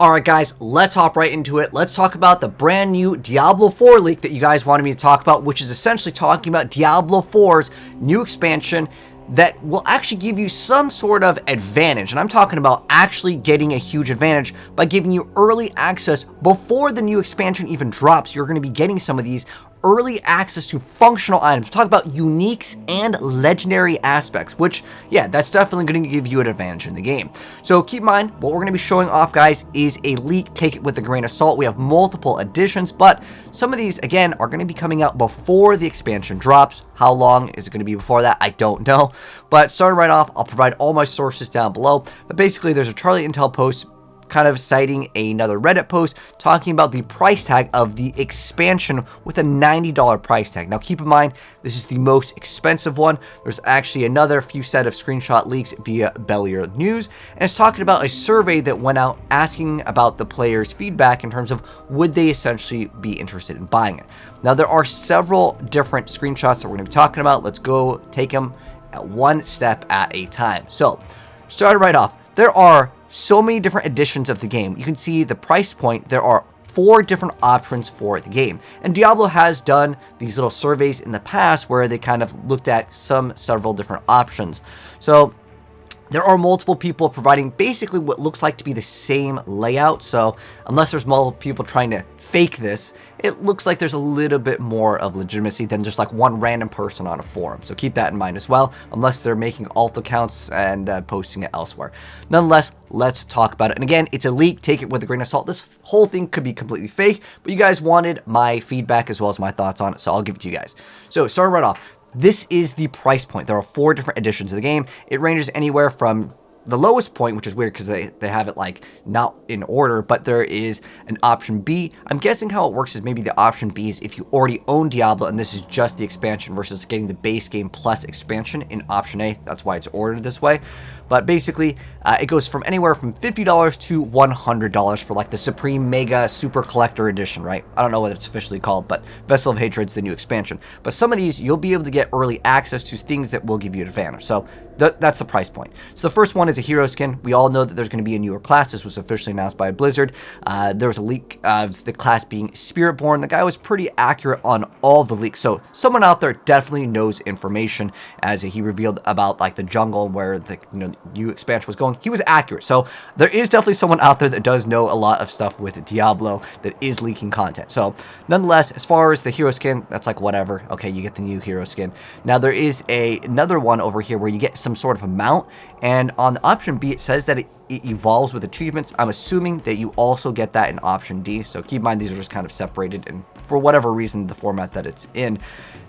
Alright guys, let's hop right into it. Let's talk about the brand new Diablo 4 leak that you guys wanted me to talk about, which is essentially talking about Diablo 4's new expansion that will actually give you some sort of advantage. And I'm talking about actually getting a huge advantage by giving you early access before the new expansion even drops. You're going to be getting some of these early access to functional items. Talk about uniques and legendary aspects, which, yeah, that's definitely going to give you an advantage in the game. So keep in mind, what we're going to be showing off, guys, is a leak. Take it with a grain of salt. We have multiple additions, but some of these, again, are going to be coming out before the expansion drops. How long is it going to be before that? I don't know. But starting right off, I'll provide all my sources down below. But basically, there's a Charlie Intel post kind of citing another Reddit post talking about the price tag of the expansion with a $90 price tag. Now keep in mind, this is the most expensive one. There's actually another few set of screenshot leaks via Bellier News, and it's talking about a survey that went out asking about the players' feedback in terms of would they essentially be interested in buying it. Now there are several different screenshots that we're going to be talking about. Let's go take them one step at a time. So starting right off, there are so many different editions of the game. You can see the price point. There are 4 different options for the game. And Diablo has done these little surveys in the past where they kind of looked at several different options. So there are multiple people providing basically what looks like to be the same layout. So unless there's multiple people trying to fake this, it looks like there's a little bit more of legitimacy than just like one random person on a forum. So keep that in mind as well, unless they're making alt accounts and posting it elsewhere. Nonetheless, let's talk about it. And again, it's a leak. Take it with a grain of salt. This whole thing could be completely fake, but you guys wanted my feedback as well as my thoughts on it, so I'll give it to you guys. So starting right off, this is the price point. There are 4 different editions of the game. It ranges anywhere from the lowest point, which is weird because they have it like not in order, but there is an option B. I'm guessing how it works is maybe the option B is if you already own Diablo and this is just the expansion versus getting the base game plus expansion in option A. That's why it's ordered this way. But basically, it goes from anywhere from $50 to $100 for like the Supreme Mega Super Collector Edition, right? I don't know what it's officially called, but Vessel of Hatred's the new expansion. But some of these, you'll be able to get early access to things that will give you an advantage. So that's the price point. So the first one is a hero skin. We all know that there's going to be a newer class. This was officially announced by Blizzard. There was a leak of the class being Spiritborn. The guy was pretty accurate on all the leaks. So someone out there definitely knows information, as he revealed about like the jungle where the new expansion was going. He was accurate. So there is definitely someone out there that does know a lot of stuff with Diablo that is leaking content. So nonetheless, as far as the hero skin, that's like whatever. Okay, you get the new hero skin. Now there is another one over here where you get some sort of a mount, and on the option B it says that it evolves with achievements. I'm assuming that you also get that in option D. So keep in mind these are just kind of separated, and for whatever reason the format that it's in,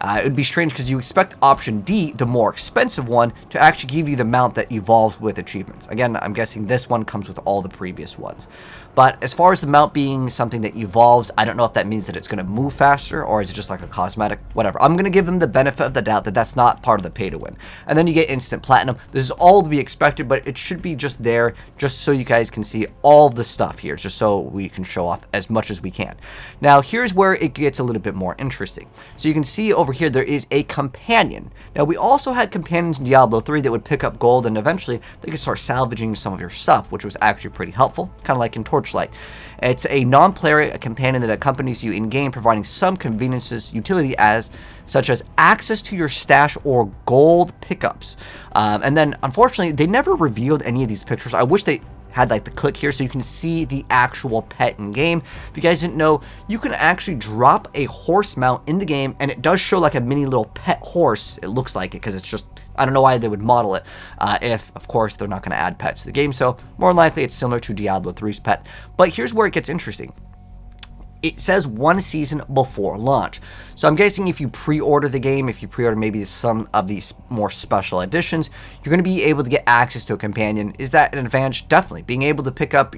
it would be strange because you expect option D, the more expensive one, to actually give you the mount that evolves with achievements. Again, I'm guessing this one comes with all the previous ones. But as far as the mount being something that evolves, I don't know if that means that it's going to move faster or is it just like a cosmetic, whatever. I'm going to give them the benefit of the doubt that that's not part of the pay to win. And then you get instant platinum. This is all to be expected, but it should be just there just so you guys can see all the stuff here, just so we can show off as much as we can. Now, here's where it gets a little bit more interesting. So you can see over here there is a companion. Now, we also had companions in Diablo 3 that would pick up gold, and eventually they could start salvaging some of your stuff, which was actually pretty helpful, kind of like in Torchlight. It's a non-player companion that accompanies you in-game, providing some conveniences, utility such as access to your stash or gold pickups. And then, unfortunately, they never revealed any of these pictures. I wish they had like the click here so you can see the actual pet in game. If you guys didn't know, you can actually drop a horse mount in the game, and it does show like a mini little pet horse. It looks like it because it's just, I don't know why they would model it if, of course, they're not going to add pets to the game. So more likely it's similar to Diablo 3's pet. But here's where it gets interesting. It says 1 season before launch. So I'm guessing if you pre-order the game, if you pre-order maybe some of these more special editions, you're going to be able to get access to a companion. Is that an advantage? Definitely. Being able to pick up,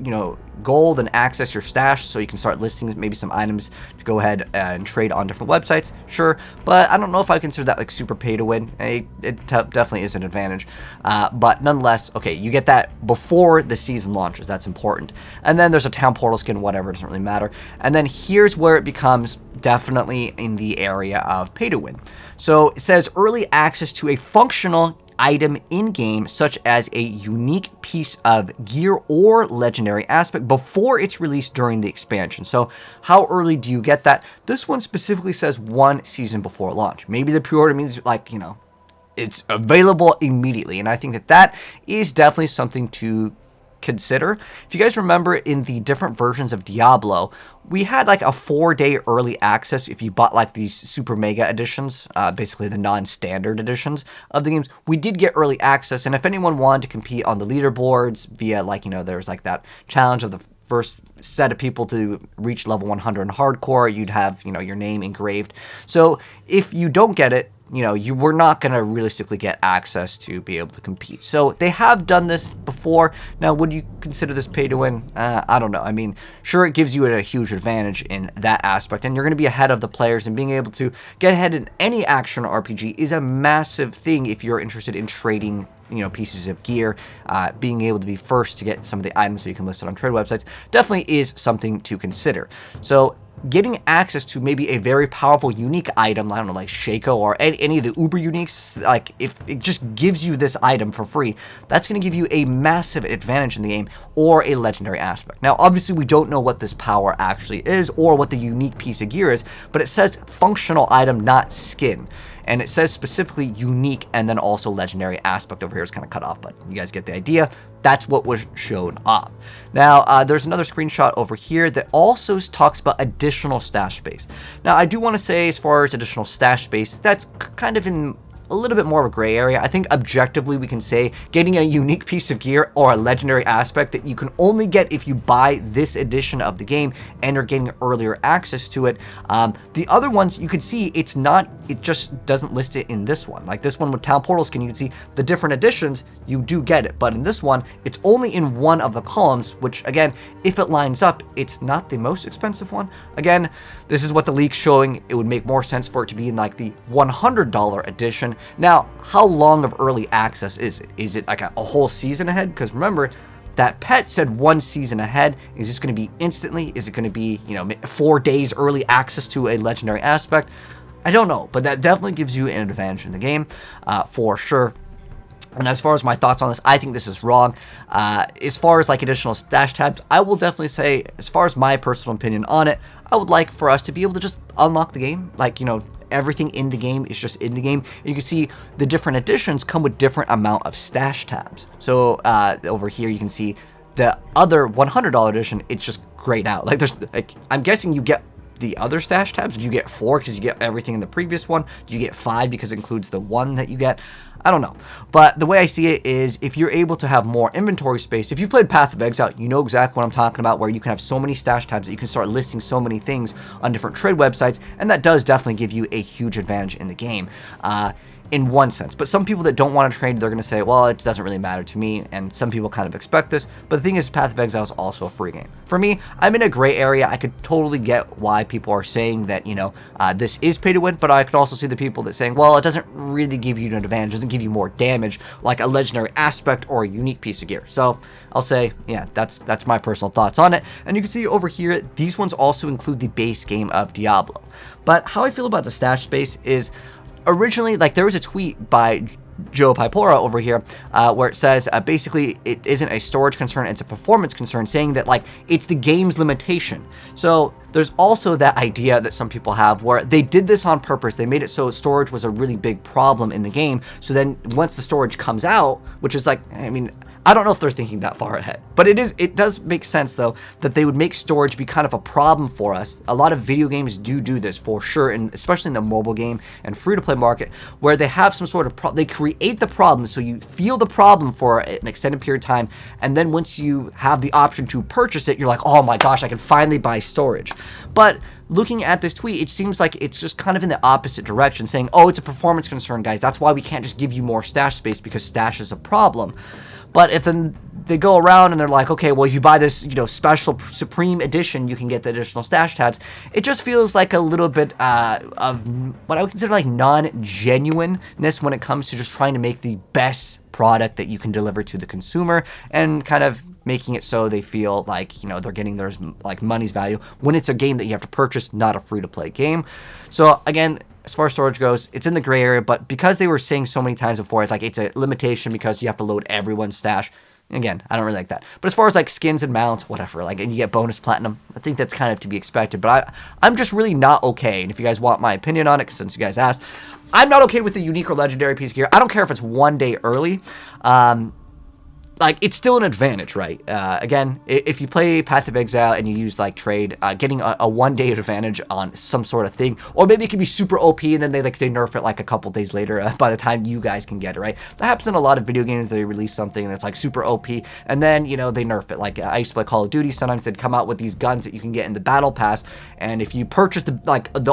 gold and access your stash so you can start listing maybe some items to go ahead and trade on different websites. Sure. But I don't know if I consider that like super pay to win. It definitely is an advantage. But nonetheless, okay, you get that before the season launches. That's important. And then there's a town portal skin, whatever. It doesn't really matter. And then here's where it becomes definitely in the area of pay to win. So it says early access to a functional item in-game, such as a unique piece of gear or legendary aspect before it's released during the expansion. So how early do you get that? This one specifically says 1 season before launch. Maybe the pre-order means, like, you know, it's available immediately, and I think that that is definitely something to consider. If you guys remember, in the different versions of Diablo, we had like a 4-day early access if you bought like these super mega editions, basically the non-standard editions of the games. We did get early access, and if anyone wanted to compete on the leaderboards via, like, you know, there's like that challenge of the first set of people to reach level 100 in hardcore, you'd have, you know, your name engraved. So if you don't get it, you know, you were not going to realistically get access to be able to compete. So they have done this before. Now, would you consider this pay to win? I don't know. I mean, sure, it gives you a huge advantage in that aspect, and you're going to be ahead of the players, and being able to get ahead in any action RPG is a massive thing if you're interested in trading, you know, pieces of gear. Being able to be first to get some of the items so you can list it on trade websites definitely is something to consider. So getting access to maybe a very powerful unique item, I don't know, like Shaco or any of the uber uniques, like if it just gives you this item for free, that's going to give you a massive advantage in the game, or a legendary aspect. Now, obviously, we don't know what this power actually is or what the unique piece of gear is, but it says functional item, not skin. And it says specifically unique, and then also legendary aspect over here is kind of cut off, but you guys get the idea. That's what was shown off. Now, there's another screenshot over here that also talks about additional stash space. Now, I do want to say, as far as additional stash space, that's kind of in a little bit more of a gray area. I think objectively we can say getting a unique piece of gear or a legendary aspect that you can only get if you buy this edition of the game and are getting earlier access to it. The other ones you could see, it's not, it just doesn't list it in this one. Like this one with Town Portal Skin, you can see the different editions, you do get it. But in this one, it's only in one of the columns, which again, if it lines up, it's not the most expensive one. Again, this is what the leak's showing. It would make more sense for it to be in like the $100 edition. Now, how long of early access is it? Is it like a whole season ahead? Because remember, that pet said 1 season ahead. Is this going to be instantly? Is it going to be, you know, 4 days early access to a legendary aspect? I don't know, but that definitely gives you an advantage in the game, for sure. And as far as my thoughts on this, I think this is wrong. As far as like additional stash tabs, I will definitely say, as far as my personal opinion on it, I would like for us to be able to just unlock the game. Like, you know, everything in the game is just in the game. And you can see the different editions come with different amount of stash tabs. So over here you can see the other $100 edition, it's just grayed out. Like there's, like, I'm guessing you get the other stash tabs. Do you get 4 because you get everything in the previous one? Do you get 5 because it includes the 1 that you get? I don't know. But the way I see it is, if you're able to have more inventory space, if you played Path of Exile, you know exactly what I'm talking about, where you can have so many stash tabs that you can start listing so many things on different trade websites, and that does definitely give you a huge advantage in the game. In one sense. But some people that don't want to trade, they're going to say, well, it doesn't really matter to me, and some people kind of expect this. But the thing is, Path of Exile is also a free game. For me, I'm in a gray area. I could totally get why people are saying that, you know, this is pay to win, but I could also see the people that saying, well, it doesn't really give you an advantage, doesn't give you more damage like a legendary aspect or a unique piece of gear. So I'll say, yeah, that's my personal thoughts on it. And you can see over here, these ones also include the base game of Diablo. But how I feel about the stash space is, originally, like, there was a tweet by Joe Pipora over here where it says basically it isn't a storage concern, it's a performance concern, saying that like it's the game's limitation. So there's also that idea that some people have where they did this on purpose. They made it so storage was a really big problem in the game. So then once the storage comes out, which is like, I mean, I don't know if they're thinking that far ahead, but it does make sense though that they would make storage be kind of a problem for us. A lot of video games do this for sure, and especially in the mobile game and free-to-play market, where they have some sort of they create the problem, so you feel the problem for an extended period of time, and then once you have the option to purchase it, you're like, oh my gosh, I can finally buy storage. But looking at this tweet, it seems like it's just kind of in the opposite direction, saying, oh, it's a performance concern, guys. That's why we can't just give you more stash space, because stash is a problem. But if then they go around and they're like, okay, well, if you buy this, you know, special Supreme Edition, you can get the additional stash tabs. It just feels like a little bit of what I would consider like non-genuineness when it comes to just trying to make the best product that you can deliver to the consumer, and kind of making it so they feel like, you know, they're getting their like money's value when it's a game that you have to purchase, not a free-to-play game. So again, as far as storage goes, it's in the gray area, but because they were saying so many times before, it's like it's a limitation because you have to load everyone's stash. Again, I don't really like that. But as far as like skins and mounts, whatever, like, and you get bonus platinum, I think that's kind of to be expected. But I'm just really not okay. And if you guys want my opinion on it, since you guys asked, I'm not okay with the unique or legendary piece of gear. I don't care if it's one day early. Like, it's still an advantage, right? Again, if you play Path of Exile and you use, like, trade, getting a one-day advantage on some sort of thing, or maybe it can be super OP and then they nerf it, like, a couple days later by the time you guys can get it, right? That happens in a lot of video games. They release something and it's, like, super OP, and then, you know, they nerf it. Like, I used to play Call of Duty. Sometimes they'd come out with these guns that you can get in the Battle Pass, and if you purchase,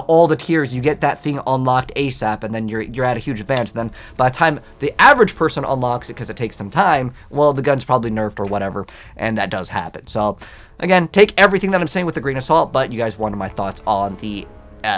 all the tiers, you get that thing unlocked ASAP, and then you're at a huge advantage. Then, by the time the average person unlocks it, because it takes some time, well, the gun's probably nerfed or whatever, and that does happen. So again, take everything that I'm saying with a grain of salt, but you guys wanted my thoughts on the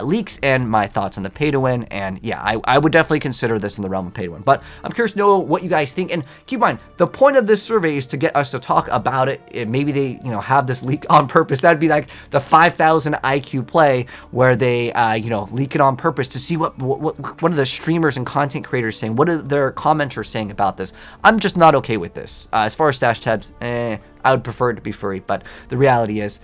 leaks and my thoughts on the pay to win, and yeah, I would definitely consider this in the realm of pay to win. But I'm curious to know what you guys think, and keep in mind, the point of this survey is to get us to talk about it. Maybe they, you know, have this leak on purpose. That'd be like the 5,000 IQ play where they, you know, leak it on purpose to see what are the streamers and content creators saying, what are their commenters saying about this. I'm just not okay with this. As far as stash tabs, I would prefer it to be free, but the reality is,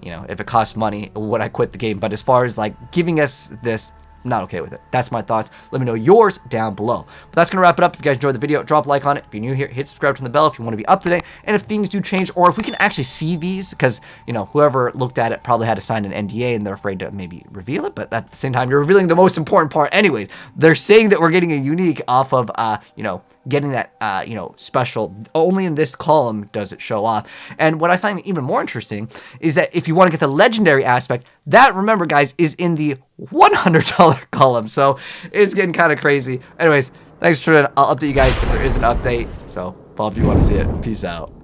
you know, if it costs money, would I quit the game? But as far as like giving us this, I'm not okay with it. That's my thoughts. Let me know yours down below. But that's going to wrap it up. If you guys enjoyed the video, drop a like on it. If you're new here, hit subscribe, turn the bell if you want to be up to date. And if things do change, or if we can actually see these, because, you know, whoever looked at it probably had to sign an NDA and they're afraid to maybe reveal it. But at the same time, you're revealing the most important part anyways. They're saying that we're getting a unique off of, you know, getting that, you know, special. Only in this column does it show off. And what I find even more interesting is that if you want to get the legendary aspect, that, remember guys, is in the $100 column. So it's getting kind of crazy. Anyways, thanks for tuning in. I'll update you guys if there is an update. So, Paul, if you want to see it, peace out.